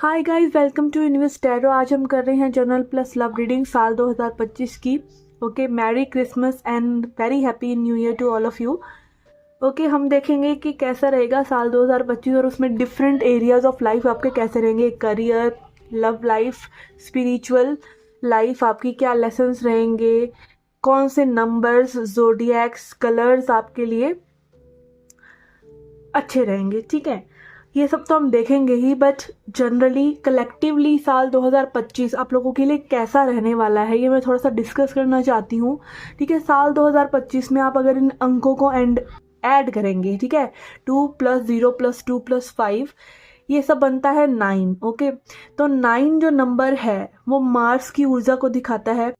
Hi guys, welcome to Universe Tarot. आज हम कर रहे हैं जनरल प्लस लव रीडिंग साल 2025 की। Okay, merry Christmas and very happy new year to all of you. Okay, हम देखेंगे कि कैसा रहेगा साल 2025 और उसमें डिफरेंट एरियाज ऑफ लाइफ आपके कैसे रहेंगे। Career, love life, spiritual life, आपकी क्या लेसन्स रहेंगे, कौन से नंबर्स, जोडिएक्स, कलर्स आपके लिए अच्छे रहेंगे। ठीक है, ये सब तो हम देखेंगे ही, बट जनरली कलेक्टिवली साल 2025 आप लोगों के लिए कैसा रहने वाला है ये मैं थोड़ा सा डिस्कस करना चाहती हूँ। ठीक है, साल 2025 में आप अगर इन अंकों को ऐड करेंगे, ठीक है, 2 + 0 + 2 + 5, ये सब बनता है 9। ओके, तो 9 जो नंबर है वो मार्स की ऊर्जा को दिखाता है।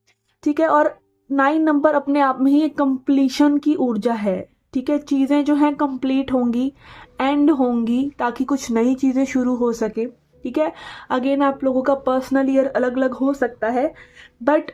ठीक है, और 9 नंबर अपने आप में ही एक कंप्लीशन की ऊर्जा है। ठीक है, चीज़ें जो हैं कंप्लीट होंगी, एंड होंगी, ताकि कुछ नई चीज़ें शुरू हो सके। ठीक है, अगेन आप लोगों का पर्सनल ईयर अलग अलग हो सकता है, बट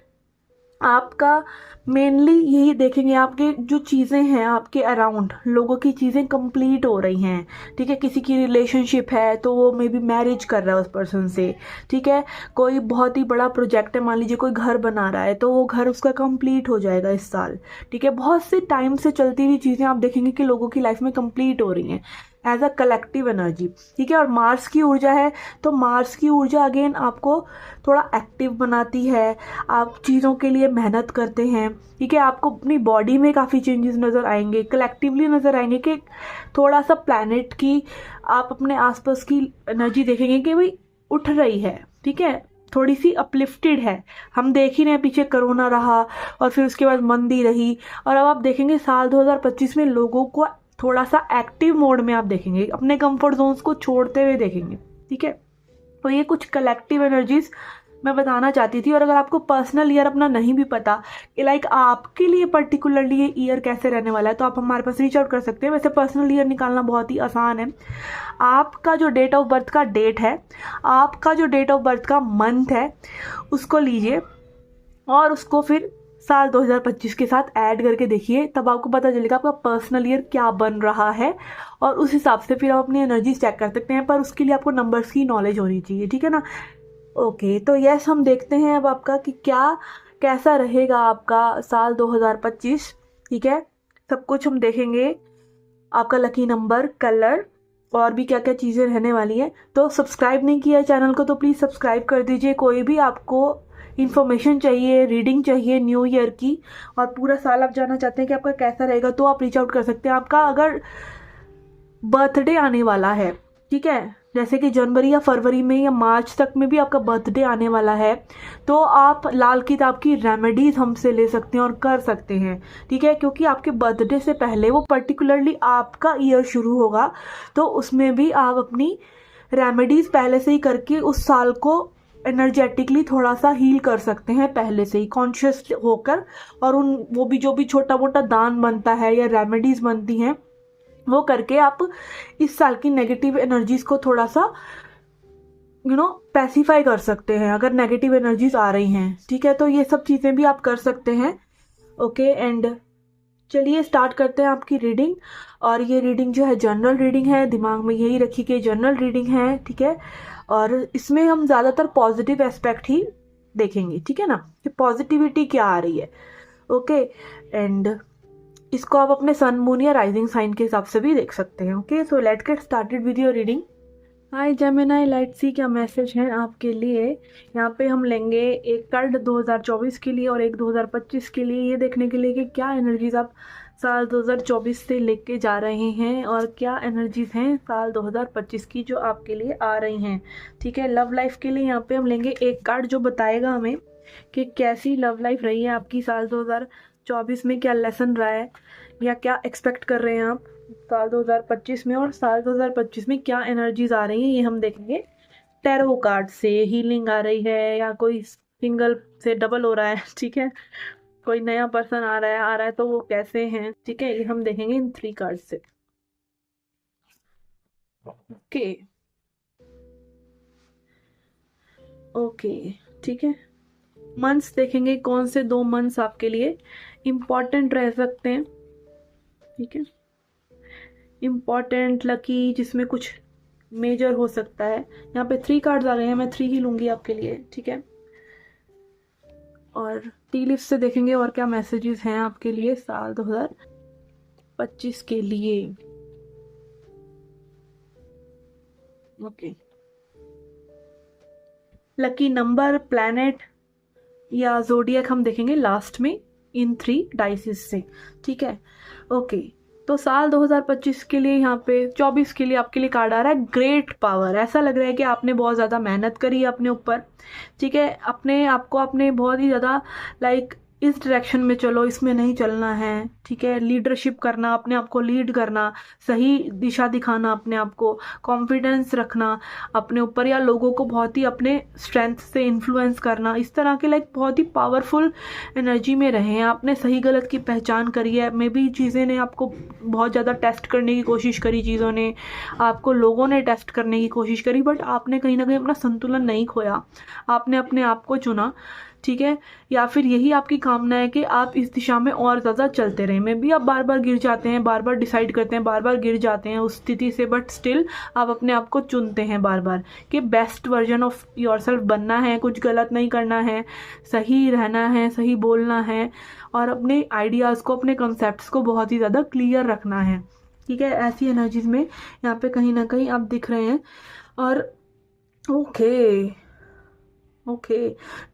आपका मेनली यही देखेंगे, आपके जो चीज़ें हैं आपके अराउंड, लोगों की चीज़ें कंप्लीट हो रही हैं। ठीक है, किसी की रिलेशनशिप है तो वो मे बी मैरिज कर रहा है उस पर्सन से। ठीक है, कोई बहुत ही बड़ा प्रोजेक्ट है, मान लीजिए कोई घर बना रहा है तो वो घर उसका कंप्लीट हो जाएगा इस साल। ठीक है, बहुत से टाइम से चलती हुई चीज़ें आप देखेंगे कि लोगों की लाइफ में कंप्लीट हो रही हैं एज अ कलेक्टिव एनर्जी। ठीक है, और मार्स की ऊर्जा है, तो मार्स की ऊर्जा अगेन आपको थोड़ा एक्टिव बनाती है, आप चीज़ों के लिए मेहनत करते हैं। ठीक है, आपको अपनी बॉडी में काफ़ी चेंजेस नज़र आएंगे, कलेक्टिवली नज़र आएंगे कि थोड़ा सा प्लैनेट की, आप अपने आसपास की एनर्जी देखेंगे कि भाई उठ रही है। ठीक है, थोड़ी सी अपलिफ्टेड है। हम देख ही रहे हैं, पीछे कोरोना रहा और फिर उसके बाद मंदी रही, और अब आप देखेंगे साल 2025 में लोगों को थोड़ा सा एक्टिव मोड में आप देखेंगे, अपने कंफर्ट जोन्स को छोड़ते हुए देखेंगे। ठीक है, तो ये कुछ कलेक्टिव एनर्जीज मैं बताना चाहती थी। और अगर आपको पर्सनल ईयर अपना नहीं भी पता कि लाइक आपके लिए पर्टिकुलरली ये ईयर कैसे रहने वाला है, तो आप हमारे पास रीच आउट कर सकते हैं। वैसे पर्सनल ईयर निकालना बहुत ही आसान है। आपका जो डेट ऑफ बर्थ का डेट है, आपका जो डेट ऑफ बर्थ का मंथ है, उसको लीजिए और उसको फिर साल 2025 के साथ ऐड करके देखिए, तब आपको पता चलेगा आपका पर्सनल ईयर क्या बन रहा है, और उस हिसाब से फिर आप अपनी एनर्जी चेक कर सकते हैं। पर उसके लिए आपको नंबर्स की नॉलेज होनी चाहिए। ठीक है ना। ओके, तो यस, हम देखते हैं अब आपका कि क्या कैसा रहेगा आपका साल 2025। ठीक है, सब कुछ हम देखेंगे, आपका लकी नंबर, कलर, और भी क्या क्या चीज़ें रहने वाली हैं। तो सब्सक्राइब नहीं किया है चैनल को तो प्लीज़ सब्सक्राइब कर दीजिए। कोई भी आपको इन्फॉर्मेशन चाहिए, रीडिंग चाहिए न्यू ईयर की, और पूरा साल आप जानना चाहते हैं कि आपका कैसा रहेगा, तो आप रीच आउट कर सकते हैं। आपका अगर बर्थडे आने वाला है, ठीक है, जैसे कि जनवरी या फरवरी में या मार्च तक में भी आपका बर्थडे आने वाला है, तो आप लाल किताब की रेमेडीज हमसे ले सकते हैं और कर सकते हैं। ठीक है, क्योंकि आपके बर्थडे से पहले वो पर्टिकुलरली आपका ईयर शुरू होगा, तो उसमें भी आप अपनी रेमेडीज पहले से ही करके उस साल को एनर्जेटिकली थोड़ा सा हील कर सकते हैं, पहले से ही कॉन्शियस होकर। और वो भी जो भी छोटा मोटा दान बनता है या रेमेडीज बनती हैं, वो करके आप इस साल की नेगेटिव एनर्जीज को थोड़ा सा पैसिफाई कर सकते हैं, अगर नेगेटिव एनर्जीज आ रही हैं। ठीक है, तो ये सब चीज़ें भी आप कर सकते हैं। ओके, एंड चलिए स्टार्ट करते हैं आपकी रीडिंग। और ये रीडिंग जो है जनरल रीडिंग है, दिमाग में यही रखिए कि जनरल रीडिंग है। ठीक है, और इसमें हम ज़्यादातर पॉजिटिव एस्पेक्ट ही देखेंगे। ठीक है ना, कि पॉजिटिविटी क्या आ रही है। ओके, एंड इसको आप अपने सन, मून या राइजिंग साइन के हिसाब से भी देख सकते हैं। Okay, so let's get started with your reading. Hi Gemini, let's see क्या मैसेज है आपके लिए। यहाँ पे हम लेंगे एक कार्ड 2024 के लिए और एक 2025 के लिए, ये देखने के लिए कि क्या एनर्जीज आप साल 2024 से लेके जा रहे हैं और क्या एनर्जीज हैं साल 2025 की जो आपके लिए आ रही हैं। ठीक है, लव लाइफ के लिए यहाँ पे हम लेंगे एक कार्ड जो बताएगा हमें कि कैसी लव लाइफ रही है आपकी साल 2024 में, क्या लेसन रहा है या क्या एक्सपेक्ट कर रहे हैं आप साल 2025 में, और साल 2025 में क्या एनर्जीज आ रही हैं ये हम देखेंगे। टैरो कार्ड से हीलिंग आ रही है या कोई सिंगल से डबल हो रहा है। ठीक है, कोई नया पर्सन आ रहा है तो वो कैसे हैं। ठीक है, ये हम देखेंगे इन 3 कार्ड से। ओके ओके, ठीक है, मंथ्स देखेंगे, कौन से 2 मंथ्स आपके लिए इम्पॉर्टेंट रह सकते हैं। ठीक है, इम्पॉर्टेंट, लकी, जिसमें कुछ मेजर हो सकता है। यहाँ पे 3 कार्ड्स आ गए हैं, मैं 3 ही लूँगी आपके लिए, ठीक है। और टी लिस्ट से देखेंगे और क्या मैसेजेस हैं आपके लिए साल 2025 के लिए। ओके, लकी नंबर, प्लैनेट या जोडियक हम देखेंगे लास्ट में इन 3 डाइसिस से, ठीक है। ओके, तो साल 2025 के लिए, यहाँ पे 24 के लिए आपके लिए कार्ड आ रहा है ग्रेट पावर। ऐसा लग रहा है कि आपने बहुत ज़्यादा मेहनत करी है अपने ऊपर, ठीक है। अपने आपको आपने बहुत ही ज़्यादा लाइक इस डायरेक्शन में चलो, इसमें नहीं चलना है, ठीक है। लीडरशिप करना, अपने आप को लीड करना, सही दिशा दिखाना, अपने आप को कॉन्फिडेंस रखना अपने ऊपर, या लोगों को बहुत ही अपने स्ट्रेंथ से इन्फ्लुएंस करना, इस तरह के लाइक बहुत ही पावरफुल एनर्जी में रहे हैं। आपने सही गलत की पहचान करी है। मे बी चीज़ें ने आपको बहुत ज़्यादा टेस्ट करने की कोशिश करी, चीज़ों ने आपको, लोगों ने टेस्ट करने की कोशिश करी, बट आपने कहीं ना कहीं अपना संतुलन नहीं खोया। आपने अपने आप को चुना, ठीक है। या फिर यही आपकी कामना है कि आप इस दिशा में और ज़्यादा चलते रहें। मे बी आप बार बार गिर जाते हैं, बार बार डिसाइड करते हैं, बार बार गिर जाते हैं उस स्थिति से, बट स्टिल आप अपने आप को चुनते हैं बार बार कि बेस्ट वर्जन ऑफ योरसेल्फ बनना है, कुछ गलत नहीं करना है, सही रहना है, सही बोलना है, और अपने आइडियाज़ को, अपने कॉन्सेप्ट्स को बहुत ही ज़्यादा क्लियर रखना है, ठीक है। ऐसी एनर्जीज में यहाँ पे कहीं ना कहीं आप दिख रहे हैं। और ओके,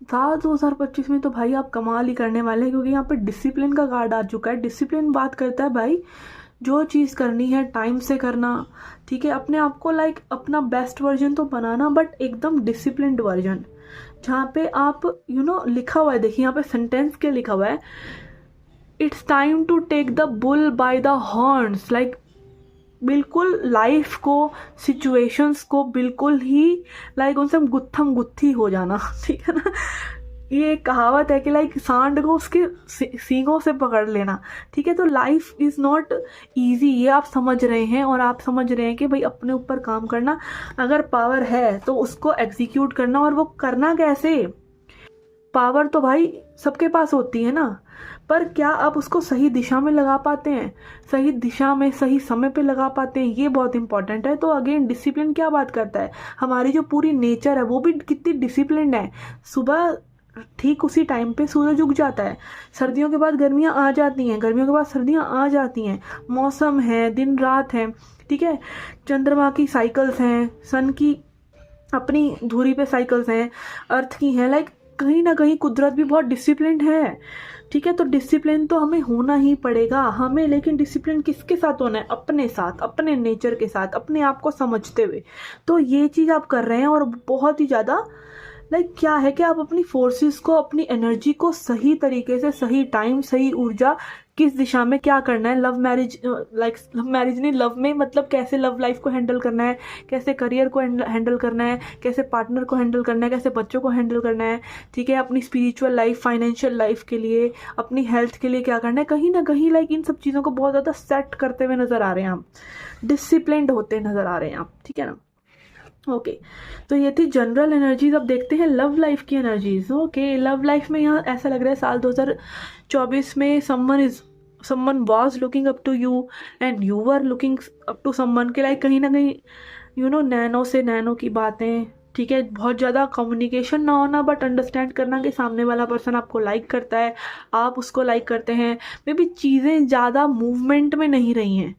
साल 2025 में तो भाई आप कमाल ही करने वाले हैं, क्योंकि यहाँ पे डिसिप्लिन का कार्ड आ चुका है। डिसिप्लिन बात करता है भाई, जो चीज़ करनी है टाइम से करना, ठीक है। अपने आप को लाइक अपना बेस्ट वर्जन तो बनाना, बट एकदम डिसिप्लिन्ड वर्जन, जहाँ पे आप लिखा हुआ है, देखिए यहाँ पे सेंटेंस क्या लिखा हुआ है, it's time to take the bull by the horns. Like बिल्कुल लाइफ को, सिचुएशंस को बिल्कुल ही लाइक उनसे हम गुत्थम गुत्थी हो जाना, ठीक है ना। ये एक कहावत है कि लाइक सांड को उसके सींगों से पकड़ लेना, ठीक है। तो लाइफ इज़ नॉट ईजी, ये आप समझ रहे हैं, और आप समझ रहे हैं कि भाई अपने ऊपर काम करना, अगर पावर है तो उसको एग्जीक्यूट करना। और वो करना कैसे? पावर तो भाई सबके पास होती है ना, पर क्या आप उसको सही दिशा में लगा पाते हैं, सही दिशा में सही समय पे लगा पाते हैं, ये बहुत इंपॉर्टेंट है। तो अगेन डिसिप्लिन क्या बात करता है, हमारी जो पूरी नेचर है वो भी कितनी डिसिप्लिन्ड है। सुबह ठीक उसी टाइम पे सूरज उग जाता है, सर्दियों के बाद गर्मियाँ आ जाती हैं, गर्मियों के बाद सर्दियाँ आ जाती हैं, मौसम है, दिन रात है, ठीक है। चंद्रमा की साइकिल्स हैं, सन की अपनी धुरी पे साइकिल्स हैं, अर्थ की हैं। लाइक कहीं ना कहीं कुदरत भी बहुत डिसिप्लिन्ड है, ठीक है। तो डिसिप्लिन तो हमें होना ही पड़ेगा हमें, लेकिन डिसिप्लिन किसके साथ होना है? अपने साथ, अपने नेचर के साथ, अपने आप को समझते हुए। तो ये चीज़ आप कर रहे हैं, और बहुत ही ज़्यादा लाइक क्या है कि आप अपनी फोर्सेस को, अपनी एनर्जी को सही तरीके से, सही टाइम, सही ऊर्जा, किस दिशा में क्या करना है। Love marriage, like love marriage नहीं, लव में मतलब कैसे लव लाइफ को हैंडल करना है, कैसे करियर को हैंडल करना है, कैसे पार्टनर को हैंडल करना है, कैसे बच्चों को हैंडल करना है, ठीक है। अपनी स्पिरिचुअल लाइफ, फाइनेंशियल लाइफ के लिए, अपनी हेल्थ के लिए क्या करना है, कहीं ना कहीं लाइक इन सब चीज़ों को बहुत ज़्यादा सेट करते हुए नज़र आ रहे हैं आप, डिसिप्लिन्ड होते नज़र आ रहे हैं आप, ठीक है ना। ओके, तो ये थी जनरल एनर्जीज। अब देखते हैं लव लाइफ की एनर्जीज। ओके, लव लाइफ में यहाँ ऐसा लग रहा है साल 2024 में someone was looking up to you and you were looking up to someone के, लाइक कहीं ना कहीं नैनो से नैनो की बातें, ठीक है। बहुत ज़्यादा कम्युनिकेशन ना होना, बट अंडरस्टैंड करना कि सामने वाला पर्सन आपको लाइक करता है, आप उसको लाइक करते हैं। मे बी चीज़ें ज़्यादा मूवमेंट में नहीं रही हैं,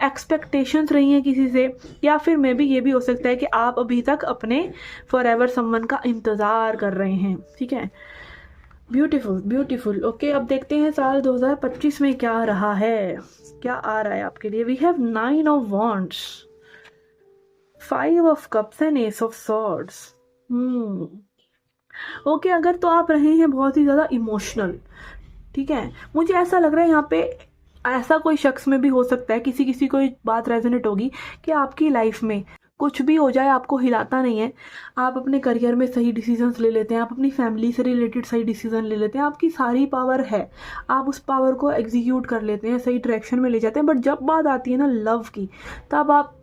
एक्सपेक्टेशंस रही हैं किसी से, या फिर मे बी ये भी हो सकता है कि आप अभी तक अपने फॉरएवर समवन का इंतज़ार कर रहे हैं, ठीक है। Beautiful beautiful. ओके, अब देखते हैं साल 2025 में क्या रहा है, क्या आ रहा है आपके लिए। We have 9 of wands, 5 of cups and ace of swords. Okay, अगर तो आप रहे हैं बहुत ही ज़्यादा इमोशनल, ठीक है। मुझे ऐसा लग रहा है यहाँ पे ऐसा कोई शख्स में भी हो सकता है, किसी को बात रेजोनेट होगी कि आपकी लाइफ में कुछ भी हो जाए आपको हिलाता नहीं है। आप अपने करियर में सही डिसीजंस ले लेते हैं, आप अपनी फैमिली से रिलेटेड सही डिसीजन ले लेते हैं, आपकी सारी पावर है, आप उस पावर को एग्जीक्यूट कर लेते हैं, सही डायरेक्शन में ले जाते हैं। बट जब बात आती है ना लव की, तब आप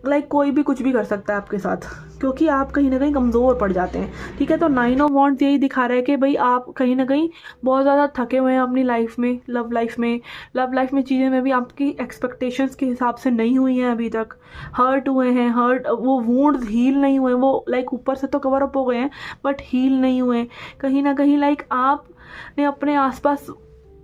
लाइक कोई भी कुछ भी कर सकता है आपके साथ, क्योंकि आप कहीं ना कहीं कमज़ोर पड़ जाते हैं। ठीक है, तो 9 ऑफ वांड्स यही दिखा रहा है कि भाई आप कहीं ना कहीं बहुत ज़्यादा थके हुए हैं अपनी लाइफ में, लव लाइफ में चीज़ें में भी आपकी एक्सपेक्टेशंस के हिसाब से नहीं हुई हैं अभी तक, हर्ट हुए हैं, वो वुंड्स हील नहीं हुए, वो लाइक ऊपर से तो कवर अप हो गए हैं बट हील नहीं हुए। कहीं ना कहीं लाइक आपने अपने आसपास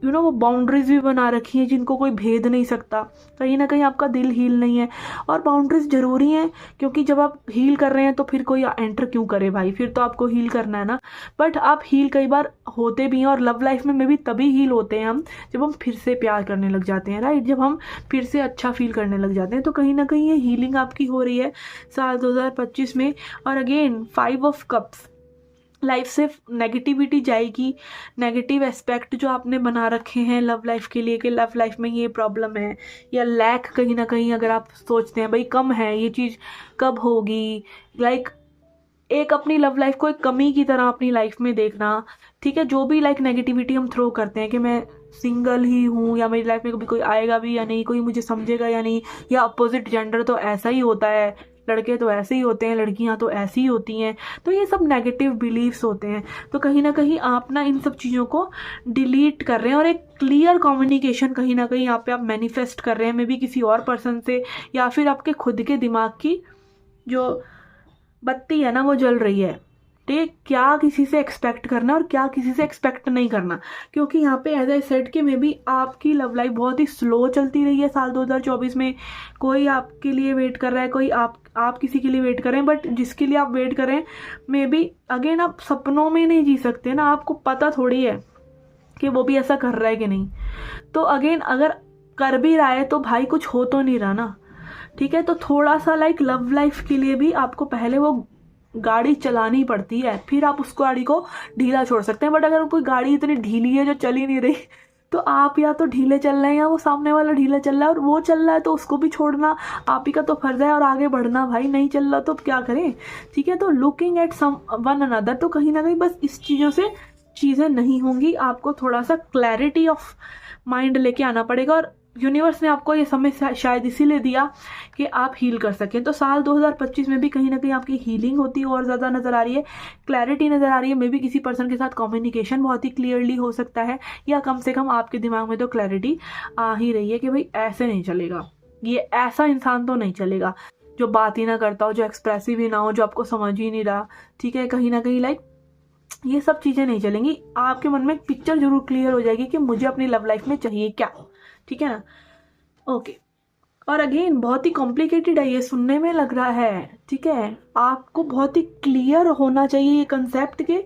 वो बाउंड्रीज भी बना रखी हैं जिनको कोई भेद नहीं सकता। कहीं ना कहीं आपका दिल हील नहीं है, और बाउंड्रीज ज़रूरी हैं, क्योंकि जब आप हील कर रहे हैं तो फिर कोई एंटर क्यों करे भाई, फिर तो आपको हील करना है ना। बट आप हील कई बार होते भी हैं, और लव लाइफ में भी तभी हील होते हैं हम, जब हम फिर से प्यार करने लग जाते हैं, राइट, जब हम फिर से अच्छा फील करने लग जाते हैं। तो कहीं ना कहीं ये हीलिंग आपकी हो रही है साल 2025 में। और अगेन 5 ऑफ कप्स, लाइफ से नेगेटिविटी जाएगी, नेगेटिव एस्पेक्ट जो आपने बना रखे हैं लव लाइफ के लिए कि लव लाइफ में ये प्रॉब्लम है या लैक, कहीं ना कहीं अगर आप सोचते हैं भाई कम है ये चीज़, कब होगी, लाइक एक अपनी लव लाइफ को एक कमी की तरह अपनी लाइफ में देखना। ठीक है, जो भी लाइक नेगेटिविटी हम थ्रो करते हैं कि मैं सिंगल ही हूँ, या मेरी लाइफ में कभी कोई आएगा भी या नहीं, कोई मुझे समझेगा या नहीं, या अपोजिट जेंडर तो ऐसा ही होता है, लड़के तो ऐसे ही होते हैं, लड़कियां तो ऐसी ही होती हैं, तो ये सब नेगेटिव बिलीव्स होते हैं। तो कहीं ना कहीं आप ना इन सब चीज़ों को डिलीट कर रहे हैं, और एक क्लियर कम्युनिकेशन कहीं ना कहीं यहाँ पे आप मैनिफेस्ट कर रहे हैं, मे बी किसी और पर्सन से, या फिर आपके खुद के दिमाग की जो बत्ती है ना वो जल रही है। ठीक, क्या किसी से एक्सपेक्ट करना और क्या किसी से एक्सपेक्ट नहीं करना, क्योंकि यहाँ पे एज आई सेड कि मे बी आपकी लव लाइफ बहुत ही स्लो चलती रही है साल 2024 में। कोई आपके लिए वेट कर रहा है, कोई आप किसी के लिए वेट कर रहे हैं, बट जिसके लिए आप वेट कर रहे हैं मे बी अगेन आप सपनों में नहीं जी सकते ना, आपको पता थोड़ी है कि वो भी ऐसा कर रहा है कि नहीं। तो अगेन अगर कर भी रहा है तो भाई कुछ हो तो नहीं रहा ना। ठीक है, तो थोड़ा सा लाइक लव लाइफ के लिए भी आपको पहले वो गाड़ी चलानी पड़ती है, फिर आप उस गाड़ी को ढीला छोड़ सकते हैं। बट अगर कोई गाड़ी इतनी ढीली है जो चल ही नहीं रही, तो आप या तो ढीले चल रहे हैं या वो सामने वाला ढीला चल रहा है, और वो चल रहा है तो उसको भी छोड़ना आप ही का तो फर्ज है, और आगे बढ़ना। भाई नहीं चल रहा तो क्या करें। ठीक है, तो looking at some one another, तो कहीं ना कहीं बस इस चीज़ों से चीज़ें नहीं होंगी, आपको थोड़ा सा क्लैरिटी ऑफ माइंड लेके आना पड़ेगा। और यूनिवर्स ने आपको ये समय शायद इसीलिए दिया कि आप हील कर सकें। तो साल 2025 में भी कहीं ना कहीं आपकी हीलिंग होती है और ज़्यादा नज़र आ रही है, क्लैरिटी नज़र आ रही है। मे बी किसी पर्सन के साथ कम्युनिकेशन बहुत ही क्लियरली हो सकता है, या कम से कम आपके दिमाग में तो क्लैरिटी आ ही रही है कि भाई ऐसे नहीं चलेगा, ये ऐसा इंसान तो नहीं चलेगा जो बात ही ना करता हो, जो एक्सप्रेसिव ही ना हो, जो आपको समझ ही नहीं रहा। ठीक है, कहीं ना कहीं लाइक ये सब चीज़ें नहीं चलेंगी। आपके मन में एक पिक्चर जरूर क्लियर हो जाएगी कि मुझे अपनी लव लाइफ में चाहिए क्या। ठीक है ना, ओके। और अगेन बहुत ही कॉम्प्लिकेटेड है ये, सुनने में लग रहा है, ठीक है, आपको बहुत ही क्लियर होना चाहिए ये कंसेप्ट के।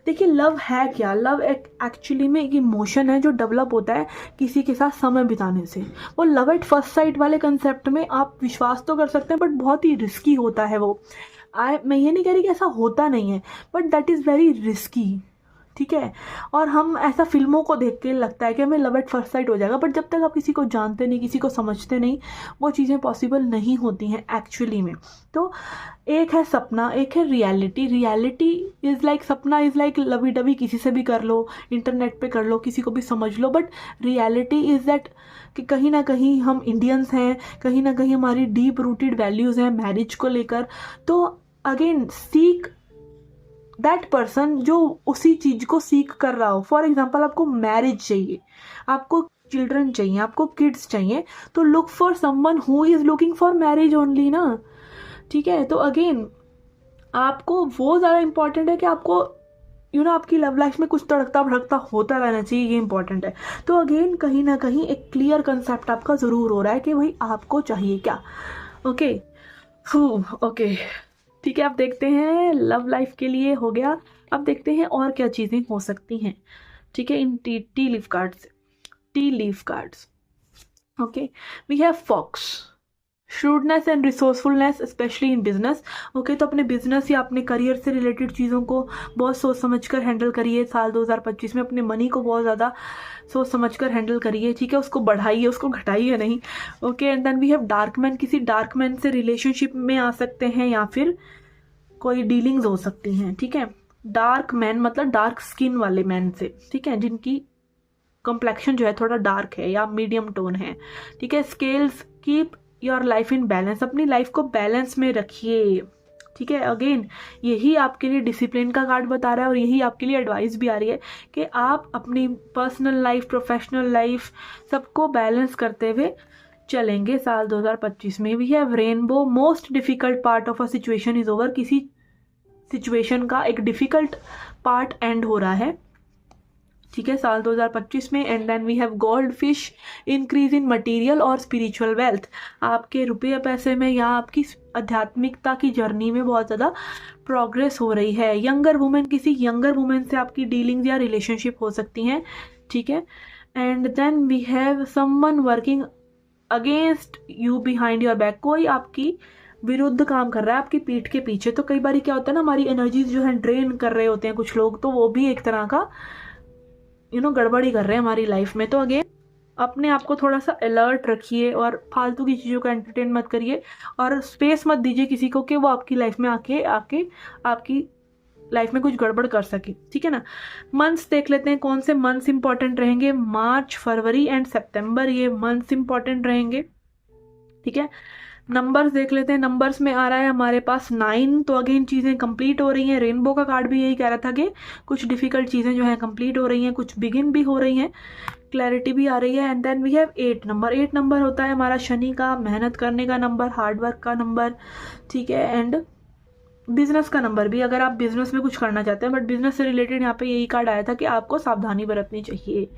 देखिए लव है क्या, लव एक्चुअली में एक इमोशन है जो डेवलप होता है किसी के साथ समय बिताने से। वो लव एट फर्स्ट साइट वाले कंसेप्ट में आप विश्वास तो कर सकते हैं, बट बहुत ही रिस्की होता है वो। मैं ये नहीं कह रही कि ऐसा होता नहीं है, but that is very risky. ठीक है, और हम ऐसा फिल्मों को देख के लगता है कि हमें लव एट फर्स्ट साइट हो जाएगा, बट जब तक आप किसी को जानते नहीं, किसी को समझते नहीं, वो चीज़ें पॉसिबल नहीं होती हैं एक्चुअली में। तो एक है सपना, एक है रियलिटी। रियलिटी इज़ लाइक, सपना इज़ लाइक लवी डबी किसी से भी कर लो, इंटरनेट पे कर लो, किसी को भी समझ लो, बट रियलिटी इज़ दैट कि कहीं ना कहीं हम इंडियंस हैं, कहीं ना कहीं हमारी डीप रूटेड वैल्यूज़ हैं मैरिज को लेकर। तो अगेन सीक दैट पर्सन जो उसी चीज को सीख कर रहा हो। फॉर एग्जाम्पल आपको मैरिज चाहिए, आपको चिल्ड्रन चाहिए, आपको किड्स चाहिए, तो look for someone who is looking for marriage only ना। ठीक है, तो अगेन आपको वो ज़्यादा इंपॉर्टेंट है कि आपको आपकी लव लाइफ में कुछ तड़कता भड़कता होता रहना चाहिए, ये इंपॉर्टेंट है। तो अगेन कहीं ना कहीं एक क्लियर कंसेप्ट आपका ज़रूर हो रहा है कि भाई आपको चाहिए क्या। ओके ओके, ठीक है, अब देखते हैं लव लाइफ के लिए हो गया। अब देखते हैं और क्या चीज़ें हो सकती हैं। ठीक है, in tea leaf cards okay, we have fox, shrewdness and resourcefulness specially in business. Okay, तो अपने बिजनेस या अपने करियर से रिलेटेड चीज़ों को बहुत सोच समझ कर हैंडल करिए साल 2025 में। अपने मनी को बहुत ज़्यादा सोच समझ कर हैंडल करिए। ठीक है, उसको बढ़ाइए, उसको घटाइए नहीं। Okay, and then we have dark man. किसी डार्क मैन से रिलेशनशिप में आ सकते हैं, या फिर कोई डीलिंग्स हो सकती हैं। ठीक है, डार्क मैन मतलब डार्क स्किन वाले मैन से, ठीक है, जिनकी कम्प्लेक्शन जो है थोड़ा डार्क है या मीडियम टोन है। ठीक है, scales keep your life in balance, अपनी लाइफ को बैलेंस में रखिए, ठीक है। अगेन यही आपके लिए डिसिप्लिन का कार्ड बता रहा है और यही आपके लिए एडवाइस भी आ रही है कि आप अपनी पर्सनल लाइफ, प्रोफेशनल लाइफ सबको बैलेंस करते हुए चलेंगे साल 2025 में। We have rainbow, most difficult part of a situation is over, किसी सिचुएशन का एक डिफिकल्ट पार्ट एंड हो रहा है, ठीक है, साल 2025 में। And then we have gold fish, increase in material और स्पिरिचुअल वेल्थ, आपके रुपये पैसे में या आपकी आध्यात्मिकता की जर्नी में बहुत ज़्यादा प्रोग्रेस हो रही है। यंगर वुमेन, किसी यंगर वुमेन से आपकी डीलिंग्स या रिलेशनशिप हो सकती हैं, ठीक है। And then we have someone working against you behind your back, कोई आपकी विरुद्ध काम कर रहा है आपकी पीठ के पीछे। तो कई बार क्या होता है ना, हमारी एनर्जीज जो है ड्रेन कर रहे होते हैं कुछ लोग, तो वो भी एक तरह का गड़बड़ी कर रहे हैं हमारी लाइफ में। तो अगेन अपने आप को थोड़ा सा अलर्ट रखिए और फालतू की चीज़ों का एंटरटेन मत करिए और स्पेस मत दीजिए किसी को कि वो आपकी लाइफ में आके आपकी लाइफ में कुछ गड़बड़ कर सके, ठीक है ना। मंथ्स देख लेते हैं, कौन से मंथ्स इंपॉर्टेंट रहेंगे। मार्च, फरवरी एंड सितंबर, ये मंथ्स इंपॉर्टेंट रहेंगे, ठीक है। नंबर्स देख लेते हैं, नंबर्स में आ रहा है हमारे पास 9, तो अगेन चीज़ें कंप्लीट हो रही हैं। रेनबो का कार्ड भी यही कह रहा था कि कुछ डिफ़िकल्ट चीज़ें जो हैं कंप्लीट हो रही हैं, कुछ बिगिन भी हो रही हैं, क्लैरिटी भी आ रही है। And then we have 8 number, 8 number होता है हमारा शनि का, मेहनत करने का नंबर, हार्डवर्क का नंबर, ठीक है। एंड बिजनेस का नंबर भी, अगर आप बिजनेस में कुछ करना चाहते हैं, बट बिजनेस से रिलेटेड यहाँ पे यही कार्ड आया था कि आपको सावधानी बरतनी चाहिए,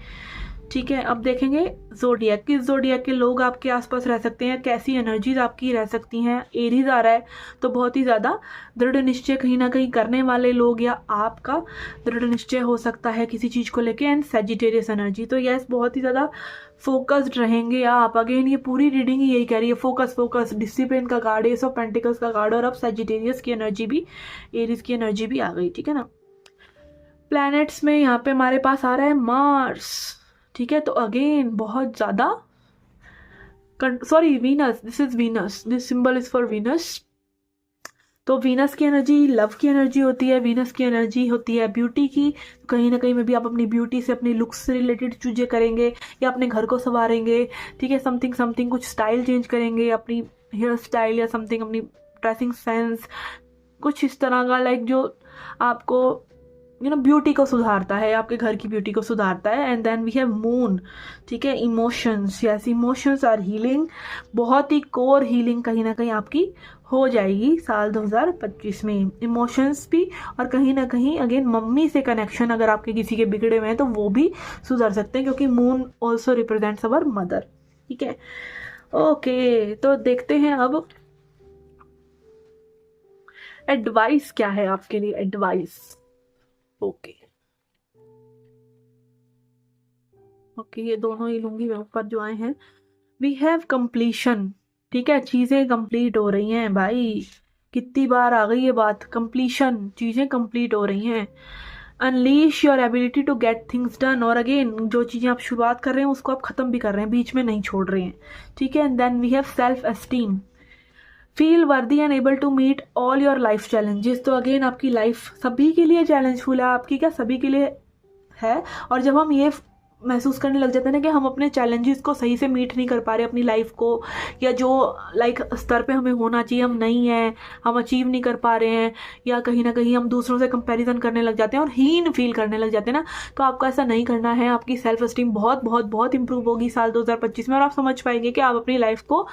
ठीक है। अब देखेंगे ज़ोडिएक, किस ज़ोडिएक के लोग आपके आसपास रह सकते हैं, कैसी एनर्जीज आपकी रह सकती हैं। एरीज आ रहा है, तो बहुत ही ज़्यादा दृढ़ निश्चय कहीं ना कहीं करने वाले लोग या आपका दृढ़ निश्चय हो सकता है किसी चीज़ को लेके। एंड सैजिटेरियस एनर्जी, तो यस बहुत ही ज़्यादा फोकस्ड रहेंगे आप। अगेन ये पूरी रीडिंग ही यही कह रही है, फोकस, डिसिप्लिन का कार्ड, एस ऑफ पेंटिकल्स का कार्ड, और अब सैजिटेरियस की एनर्जी भी, एरीज की एनर्जी भी आ गई, ठीक है ना। प्लैनेट्स में यहाँ पे हमारे पास आ रहा है मार्स, ठीक है। तो अगेन बहुत ज़्यादा, sorry Venus, this is Venus, this symbol is for Venus. तो वीनस की एनर्जी लव की एनर्जी होती है, वीनस की एनर्जी होती है ब्यूटी की। कहीं ना कहीं में भी आप अपनी ब्यूटी से, अपनी लुक्स से रिलेटेड चीज़ें करेंगे या अपने घर को संवारेंगे, ठीक है। समथिंग कुछ स्टाइल चेंज करेंगे, अपनी हेयर स्टाइल या समथिंग, अपनी ड्रेसिंग सेंस, कुछ इस तरह का, लाइक जो आपको ब्यूटी को सुधारता है, आपके घर की ब्यूटी को सुधारता है। And then we have moon, ठीक है। Emotions, yes emotions are healing, बहुत ही कोर हीलिंग कहीं ना कहीं आपकी हो जाएगी साल 2025 में, इमोशंस भी, और कहीं ना कहीं अगेन मम्मी से कनेक्शन अगर आपके किसी के बिगड़े हुए हैं तो वो भी सुधर सकते हैं, क्योंकि moon also represents our mother, ठीक है। ओके, तो देखते हैं अब एडवाइस क्या है आपके लिए, एडवाइस। ओके, ये दोनों ही लूंगी मैं, ऊपर जो आए हैं। वी हैव कंप्लीशन, ठीक है, चीज़ें कंप्लीट हो रही हैं भाई, कितनी बार आ गई ये बात, कंप्लीशन, चीज़ें कंप्लीट हो रही हैं। Unleash your ability to get things done, और अगेन जो चीज़ें आप शुरुआत कर रहे हैं उसको आप ख़त्म भी कर रहे हैं, बीच में नहीं छोड़ रहे हैं, ठीक है। And then we have self esteem, feel worthy and able to meet all your life challenges. तो अगेन आपकी लाइफ सभी के लिए चैलेंजफुल है, आपकी क्या सभी के लिए है। और जब हम ये महसूस करने लग जाते हैं ना कि हम अपने चैलेंजेस को सही से मीट नहीं कर पा रहे अपनी लाइफ को, या जो लाइक स्तर पे हमें होना चाहिए हम नहीं है, हम अचीव नहीं कर पा रहे हैं, या कहीं ना कहीं हम दूसरों से कंपैरिजन करने लग जाते हैं और हीन फील करने लग जाते हैं ना, तो आपको ऐसा नहीं करना है। आपकी सेल्फ एस्टीम बहुत बहुत बहुत इंप्रूव होगी साल 2025 में, और आप समझ पाएंगे कि आप अपनी लाइफ को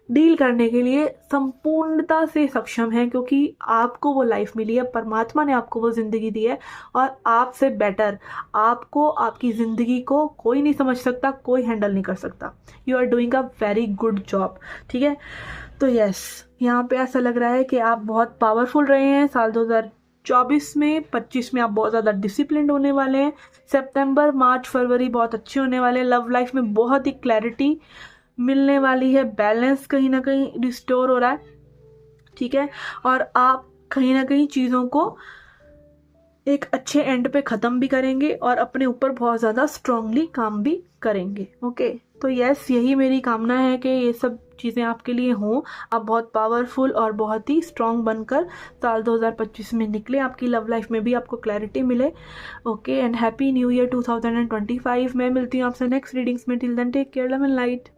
डील करने के लिए संपूर्णता से सक्षम हैं, क्योंकि आपको वो लाइफ मिली है, परमात्मा ने आपको वो ज़िंदगी दी है, और आपसे बेटर आपको आपकी ज़िंदगी को कोई नहीं समझ सकता, कोई हैंडल नहीं कर सकता। You are doing a very good job, ठीक है। तो यस, यहाँ पे ऐसा लग रहा है कि आप बहुत पावरफुल रहे हैं साल 2024 में, 25 में आप बहुत ज़्यादा डिसिप्लिन होने वाले हैं। सितंबर, मार्च, फरवरी बहुत अच्छे होने वाले हैं। लव लाइफ में बहुत ही क्लैरिटी मिलने वाली है, बैलेंस कहीं ना कहीं रिस्टोर हो रहा है, ठीक है। और आप कहीं ना कहीं चीज़ों को एक अच्छे एंड पे ख़त्म भी करेंगे और अपने ऊपर बहुत ज़्यादा स्ट्रांगली काम भी करेंगे। ओके, तो यस, यही मेरी कामना है कि ये सब चीज़ें आपके लिए हों, आप बहुत पावरफुल और बहुत ही स्ट्रांग बनकर साल 2025 में निकले, आपकी लव लाइफ में भी आपको क्लैरिटी मिले। Okay, and happy new year 2025। मैं मिलती हूँ आपसे नेक्स्ट रीडिंग्स में। Till then take care, love and light.